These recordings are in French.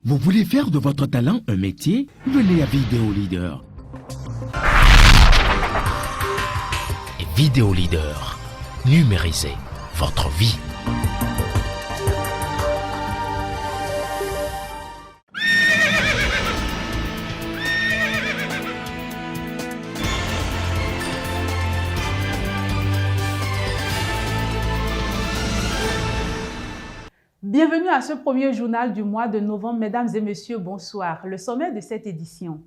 Vous voulez faire de votre talent un métier? Venez à Vidéo Leader. Vidéo Leader. Numérisez votre vie. Bienvenue à ce premier journal du mois de novembre. Mesdames et messieurs, bonsoir. Le sommet de cette édition.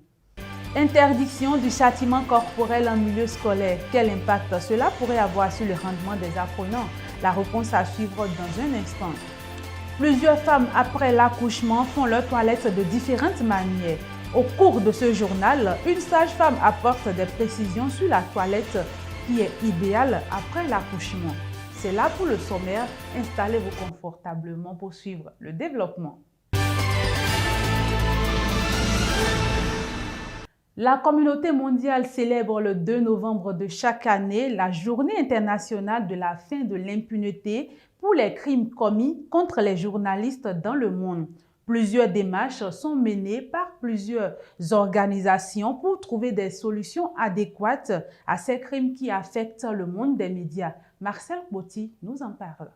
Interdiction du châtiment corporel en milieu scolaire. Quel impact cela pourrait avoir sur le rendement des apprenants? La réponse à suivre dans un instant. Plusieurs femmes après l'accouchement font leur toilette de différentes manières. Au cours de ce journal, une sage-femme apporte des précisions sur la toilette qui est idéale après l'accouchement. C'est là pour le sommaire. Installez-vous confortablement pour suivre le développement. La communauté mondiale célèbre le 2 novembre de chaque année la Journée internationale de la fin de l'impunité pour les crimes commis contre les journalistes dans le monde. Plusieurs démarches sont menées par plusieurs organisations pour trouver des solutions adéquates à ces crimes qui affectent le monde des médias. Marcel Botti nous en parle.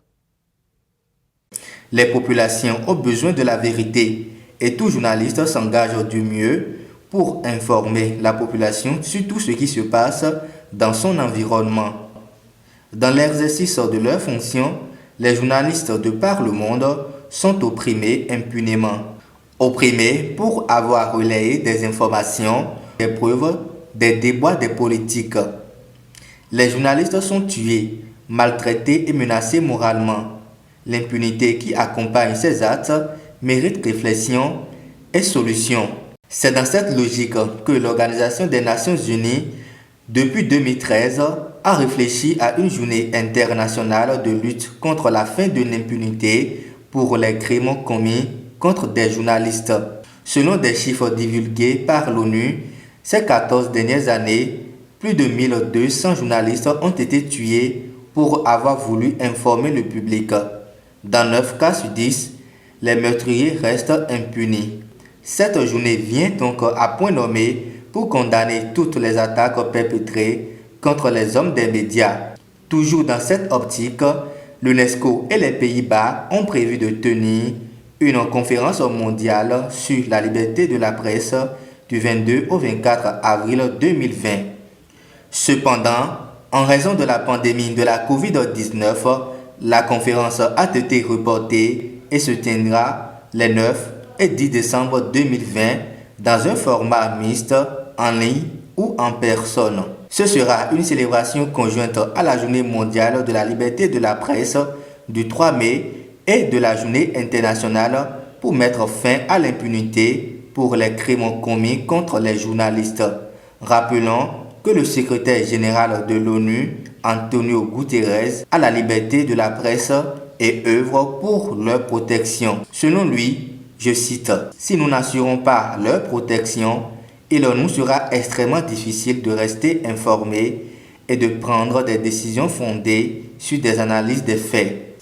Les populations ont besoin de la vérité et tout journaliste s'engage du mieux pour informer la population sur tout ce qui se passe dans son environnement. Dans l'exercice de leurs fonctions, les journalistes de par le monde sont opprimés impunément. Opprimés pour avoir relayé des informations, des preuves, des débats des politiques. Les journalistes sont tués, maltraités et menacés moralement. L'impunité qui accompagne ces actes mérite réflexion et solution. C'est dans cette logique que l'Organisation des Nations Unies, depuis 2013, a réfléchi à une journée internationale de lutte contre la fin de l'impunité pour les crimes commis contre des journalistes. Selon des chiffres divulgués par l'ONU, ces 14 dernières années, plus de 1200 journalistes ont été tués pour avoir voulu informer le public. Dans 9 cas sur 10, les meurtriers restent impunis. Cette journée vient donc à point nommé pour condamner toutes les attaques perpétrées contre les hommes des médias. Toujours dans cette optique, l'UNESCO et les Pays-Bas ont prévu de tenir une conférence mondiale sur la liberté de la presse du 22 au 24 avril 2020. Cependant, en raison de la pandémie de la COVID-19, la conférence a été reportée et se tiendra les 9 et 10 décembre 2020 dans un format mixte, en ligne ou en personne. Ce sera une célébration conjointe à la Journée mondiale de la liberté de la presse du 3 mai et de la Journée internationale pour mettre fin à l'impunité pour les crimes commis contre les journalistes. Rappelons que le secrétaire général de l'ONU, Antonio Guterres, a la liberté de la presse et œuvre pour leur protection. Selon lui, je cite, « Si nous n'assurons pas leur protection, il nous sera extrêmement difficile de rester informés et de prendre des décisions fondées sur des analyses des faits.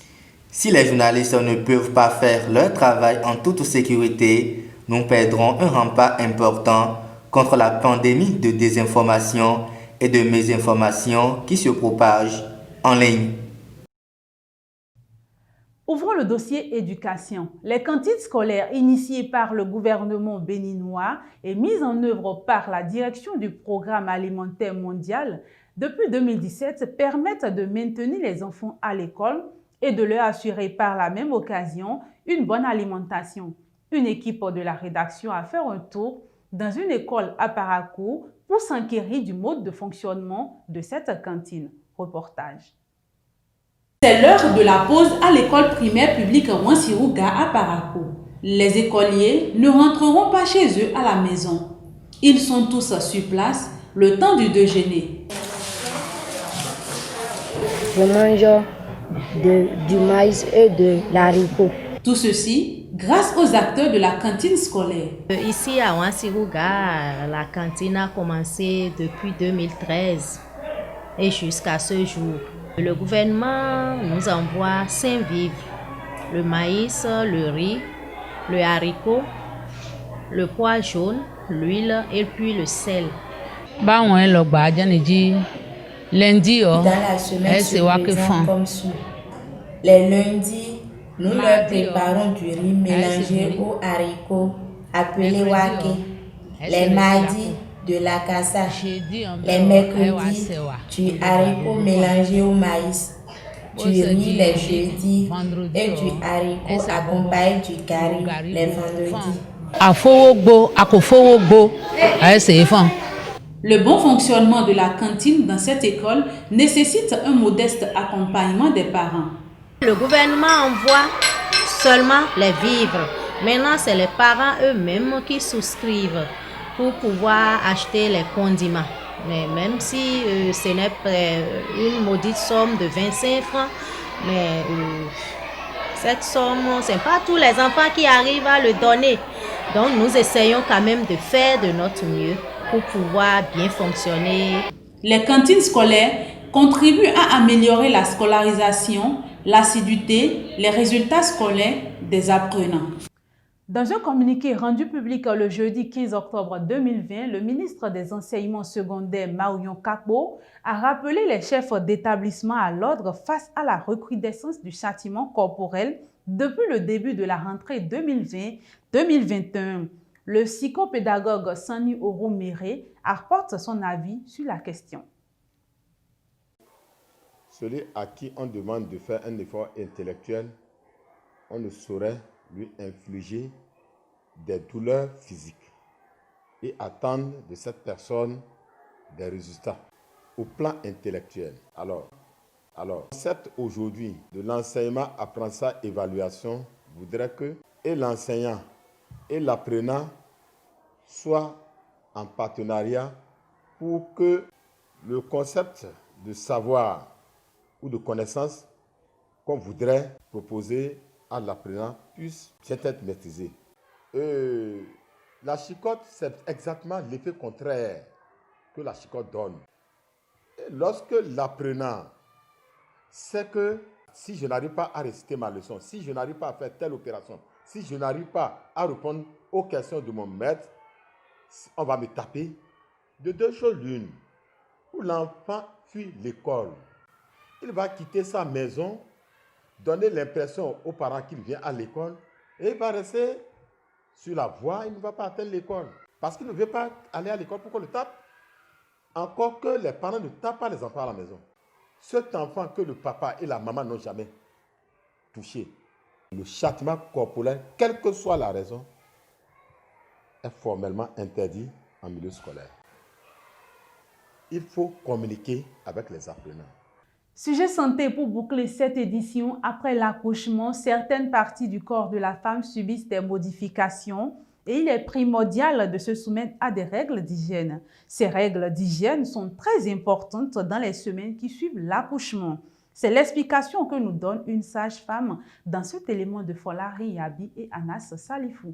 Si les journalistes ne peuvent pas faire leur travail en toute sécurité, nous perdrons un rempart important contre la pandémie de désinformation et de mésinformation qui se propage en ligne. » Ouvrons le dossier éducation. Les cantines scolaires initiées par le gouvernement béninois et mises en œuvre par la direction du Programme alimentaire mondial depuis 2017 permettent de maintenir les enfants à l'école et de leur assurer par la même occasion une bonne alimentation. Une équipe de la rédaction a fait un tour dans une école à Parakou pour s'enquérir du mode de fonctionnement de cette cantine. Reportage. C'est l'heure de la pause à l'école primaire publique Wansiruga à Parakou. Les écoliers ne rentreront pas chez eux à la maison. Ils sont tous sur place le temps du déjeuner. Je mange du maïs et de l'haricot. Tout ceci grâce aux acteurs de la cantine scolaire. Ici à Wansiruga, la cantine a commencé depuis 2013 et jusqu'à ce jour. Le gouvernement nous envoie 5 vivres, le maïs, le riz, le haricot le pois jaune, l'huile et puis le sel. Dans la semaine se présente comme suit. Les lundis, nous leur préparons du riz mélangé aux haricots, appelé wake. Les mardis, de la cassa. Les mercredis, du haricot mélangé au maïs. Du riz les jeudis et du haricot accompagné du curry les vendredis. Le bon fonctionnement de la cantine dans cette école nécessite un modeste accompagnement des parents. Le gouvernement envoie seulement les vivres. Maintenant, c'est les parents eux-mêmes qui souscrivent pour pouvoir acheter les condiments. Mais même si ce n'est pas une maudite somme de 25 francs, mais cette somme, ce n'est pas tous les enfants qui arrivent à le donner. Donc nous essayons quand même de faire de notre mieux pour pouvoir bien fonctionner. Les cantines scolaires contribuent à améliorer la scolarisation, l'assiduité, les résultats scolaires des apprenants. Dans un communiqué rendu public le jeudi 15 octobre 2020, le ministre des Enseignements secondaires, Marion Kakpo, a rappelé les chefs d'établissement à l'ordre face à la recrudescence du châtiment corporel depuis le début de la rentrée 2020-2021. Le psychopédagogue Sani Oromere apporte son avis sur la question. Celui à qui on demande de faire un effort intellectuel, on ne saurait lui infliger des douleurs physiques et attendre de cette personne des résultats au plan intellectuel. Alors, cette aujourd'hui de l'enseignement, apprentissage, évaluation voudrait que et l'enseignant et l'apprenant soient en partenariat pour que le concept de savoir ou de connaissance qu'on voudrait proposer à l'apprenant puisse bien être maîtrisé. La chicotte, c'est exactement l'effet contraire que la chicotte donne. Et lorsque l'apprenant sait que si je n'arrive pas à réciter ma leçon, si je n'arrive pas à faire telle opération, si je n'arrive pas à répondre aux questions de mon maître, on va me taper. De deux choses l'une, où l'enfant fuit l'école. Il va quitter sa maison, donner l'impression aux parents qu'il vient à l'école et il va rester sur la voie, il ne va pas atteindre l'école. Parce qu'il ne veut pas aller à l'école pour qu'on le tape. Encore que les parents ne tapent pas les enfants à la maison. Cet enfant que le papa et la maman n'ont jamais touché, le châtiment corporel, quelle que soit la raison, est formellement interdit en milieu scolaire. Il faut communiquer avec les apprenants. Sujet santé pour boucler cette édition. Après l'accouchement, certaines parties du corps de la femme subissent des modifications et il est primordial de se soumettre à des règles d'hygiène. Ces règles d'hygiène sont très importantes dans les semaines qui suivent l'accouchement. C'est l'explication que nous donne une sage-femme dans cet élément de Folari Yabi et Anas Salifou.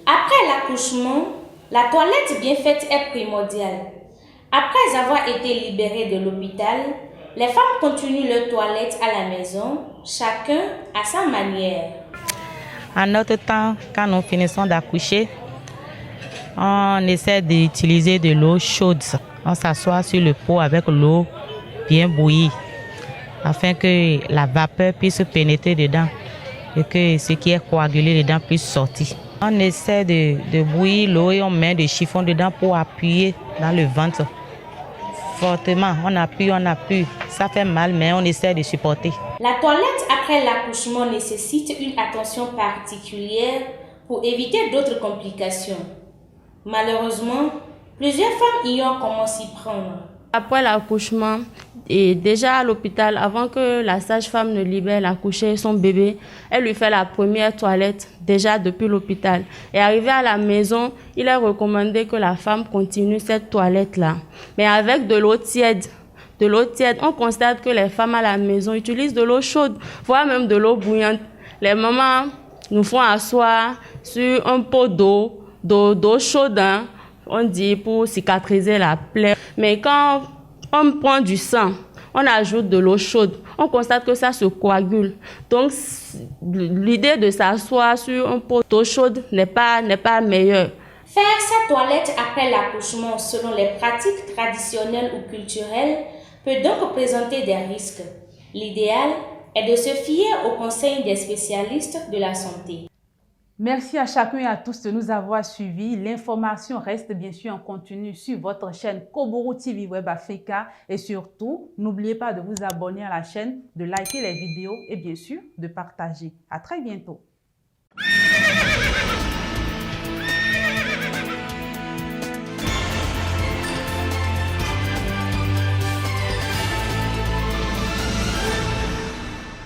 Après l'accouchement, la toilette bien faite est primordiale. Après avoir été libérées de l'hôpital, les femmes continuent leur toilette à la maison, chacun à sa manière. En notre temps, quand nous finissons d'accoucher, on essaie d'utiliser de l'eau chaude. On s'assoit sur le pot avec l'eau bien bouillie, afin que la vapeur puisse pénétrer dedans et que ce qui est coagulé dedans puisse sortir. On essaie de bouillir l'eau et on met des chiffons dedans pour appuyer dans le ventre. Fortement, on appuie, ça fait mal, mais on essaie de supporter. La toilette après l'accouchement nécessite une attention particulière pour éviter d'autres complications. Malheureusement, plusieurs femmes ignorent comment s'y prendre. Après l'accouchement, et déjà à l'hôpital, avant que la sage-femme ne libère l'accouchée son bébé, elle lui fait la première toilette déjà depuis l'hôpital. Et arrivée à la maison, il est recommandé que la femme continue cette toilette-là. Mais avec de l'eau tiède. On constate que les femmes à la maison utilisent de l'eau chaude, voire même de l'eau bouillante. Les mamans nous font asseoir sur un pot d'eau chaude, on dit pour cicatriser la plaie. Mais quand on prend du sang, on ajoute de l'eau chaude. On constate que ça se coagule. Donc, l'idée de s'asseoir sur un pot d'eau chaude n'est pas meilleure. Faire sa toilette après l'accouchement selon les pratiques traditionnelles ou culturelles peut donc présenter des risques. L'idéal est de se fier aux conseils des spécialistes de la santé. Merci à chacun et à tous de nous avoir suivis. L'information reste bien sûr en continu sur votre chaîne Koburu TV Web Africa. Et surtout, n'oubliez pas de vous abonner à la chaîne, de liker les vidéos et bien sûr de partager. À très bientôt.